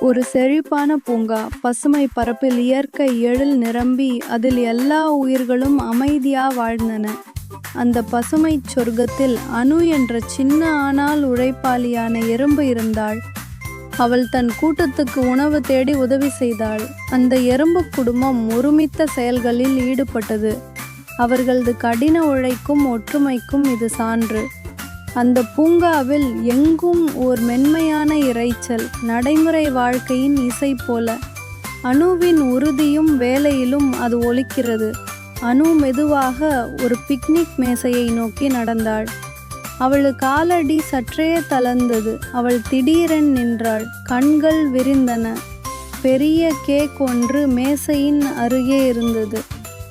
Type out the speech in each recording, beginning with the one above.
ஒரு செழிப்பான பூங்கா, பசுமை பரப்பில் இயற்கை எழில் நிரம்பி அதில் எல்லா உயிர்களும் அமைதியா வாழ்ந்தன. அந்த பசுமைச் சொர்க்கத்தில் அனு என்ற சின்ன ஆனால் உழைப்பாளியான எறும்பு இருந்தாள். அவள் தன் கூட்டத்துக்கு உணவு தேடி உதவி செய்தாள். அந்த எறும்பு குடும்பம் ஒருமித்த செயல்களில் ஈடுபட்டது. அவர்களது கடின உழைக்கும் ஒற்றுமைக்கும் இது சான்று. அந்த பூங்காவில் எங்கும் ஓர் மென்மையான இரைச்சல், நடைமுறை வாழ்க்கையின் இசை போல. அனுவின் உறுதியும் வேலையிலும் அது ஒலிக்கிறது. அனு மெதுவாக ஒரு பிக்னிக் மேசையை நோக்கி நடந்தாள். அவள் காலடி சற்றே தளர்ந்தது. அவள் திடீரென நின்றாள். கண்கள் விரிந்தன. பெரிய கேக் ஒன்று மேசையின் அருகே இருந்தது.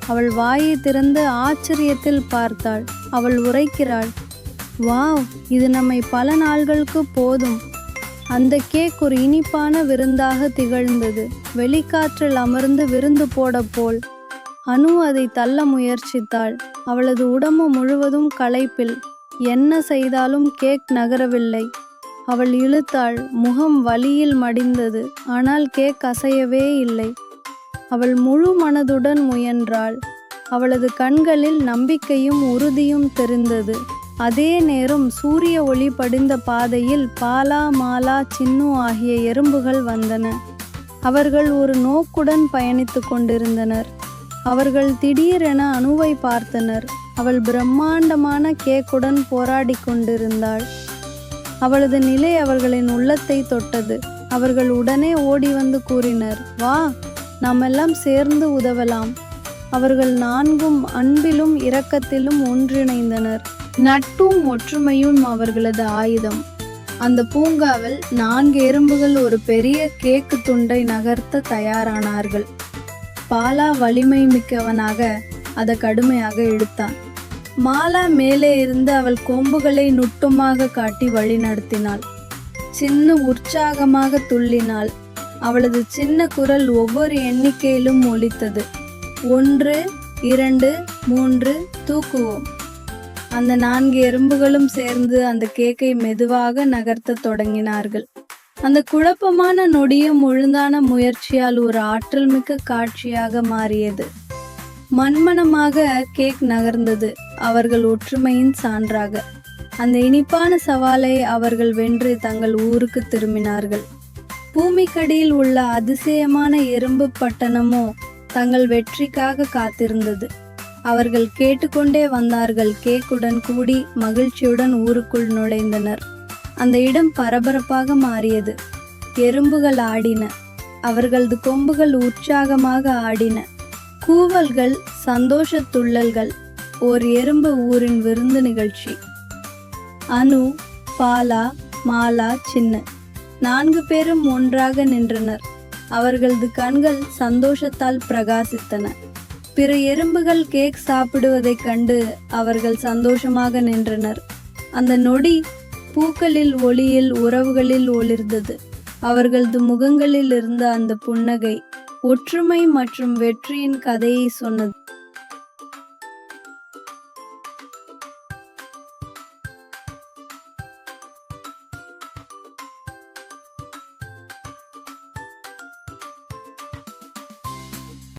அவள் வாயை திறந்து ஆச்சரியத்தில் பார்த்தாள். அவள் உரைக்கிறாள், வாவ், இது நம்மை பல நாள்களுக்கு போதும். அந்த கேக் ஒரு இனிப்பான விருந்தாக திகழ்ந்தது. வெளிக்காற்றில் அமர்ந்து விருந்து போட போல். அனு அதை தள்ள முயற்சித்தாள். அவளது உடம்பு முழுவதும் களைப்பில். என்ன செய்தாலும் கேக் நகரவில்லை. அவள் இழுத்தாள். முகம் வலியில் மடிந்தது. ஆனால் கேக் அசையவே இல்லை. அவள் முழு மனதுடன் முயன்றாள். அவளது கண்களில் நம்பிக்கையும் உறுதியும் தெரிந்தது. அதே நேரம் சூரிய ஒளி படிந்த பாதையில் பாலா, மாலா, சின்னு ஆகிய எறும்புகள் வந்தன. அவர்கள் ஒரு நோக்குடன் பயணித்து கொண்டிருந்தனர். அவர்கள் திடீரென அனுவை பார்த்தனர். அவள் பிரம்மாண்டமான கேக்குடன் போராடி கொண்டிருந்தாள். அவளது நிலை அவர்களின் உள்ளத்தை தொட்டது. அவர்கள் உடனே ஓடி வந்து கூறினர், வா, நாமெல்லாம் சேர்ந்து உதவலாம். அவர்கள் நான்கும் அன்பிலும் இரக்கத்திலும் ஒன்றிணைந்தனர். நட்பும் ஒற்றுமையும் அவர்களது ஆயுதம். அந்த பூங்காவில் 4 எறும்புகள் ஒரு பெரிய கேக்கு துண்டை நகர்த்த தயாரானார்கள். பாலா வலிமை மிக்கவனாக அதை கடுமையாக இழுத்தான். மாலா மேலே இருந்து அவள் கொம்புகளை நுட்பமாக காட்டி வழி நடத்தினாள். சின்ன உற்சாகமாக துள்ளினாள். அவளது சின்ன குரல் ஒவ்வொரு எண்ணிக்கையிலும் ஒலித்தது. 1, 2, 3, தூக்குவோம். அந்த 4 எறும்புகளும் சேர்ந்து அந்த கேக்கை மெதுவாக நகர்த்த தொடங்கினார்கள். அந்த குழப்பமான நொடியும் ஒழுங்கான முயற்சியால் ஒரு ஆற்றல் மிக்க காட்சியாக மாறியது. மண்மணமாக கேக் நகர்ந்தது, அவர்கள் ஒற்றுமையின் சான்றாக. அந்த இனிப்பான சவாலை அவர்கள் வென்று தங்கள் ஊருக்கு திரும்பினார்கள். பூமிக்கடியில் உள்ள அதிசயமான எறும்பு பட்டணமோ தங்கள் வெற்றிக்காக காத்திருந்தது. அவர்கள் கேட்டுக்கொண்டே வந்தார்கள். கேக்குடன் கூடி மகிழ்ச்சியுடன் ஊருக்குள் நுழைந்தனர். அந்த இடம் பரபரப்பாக மாறியது. எறும்புகள் ஆடின. அவர்களது கொம்புகள் உற்சாகமாக ஆடின. கூவல்கள், சந்தோஷ துள்ளல்கள். ஓர் எறும்பு ஊரின் விருந்து நிகழ்ச்சி. அனு, பாலா, மாலா, சின்னு 4 பேரும் ஒன்றாக நின்றனர். அவர்களது கண்கள் சந்தோஷத்தால் பிரகாசித்தன. பிற எறும்புகள் கேக் சாப்பிடுவதைக் கண்டு அவர்கள் சந்தோஷமாக நின்றனர். அந்த நொடி பூக்களில் ஒளியில் உறவுகளில் ஒளிர்ந்தது. அவர்களது முகங்களில் இருந்த அந்த புன்னகை ஒற்றுமை மற்றும் வெற்றியின் கதையை சொன்னது.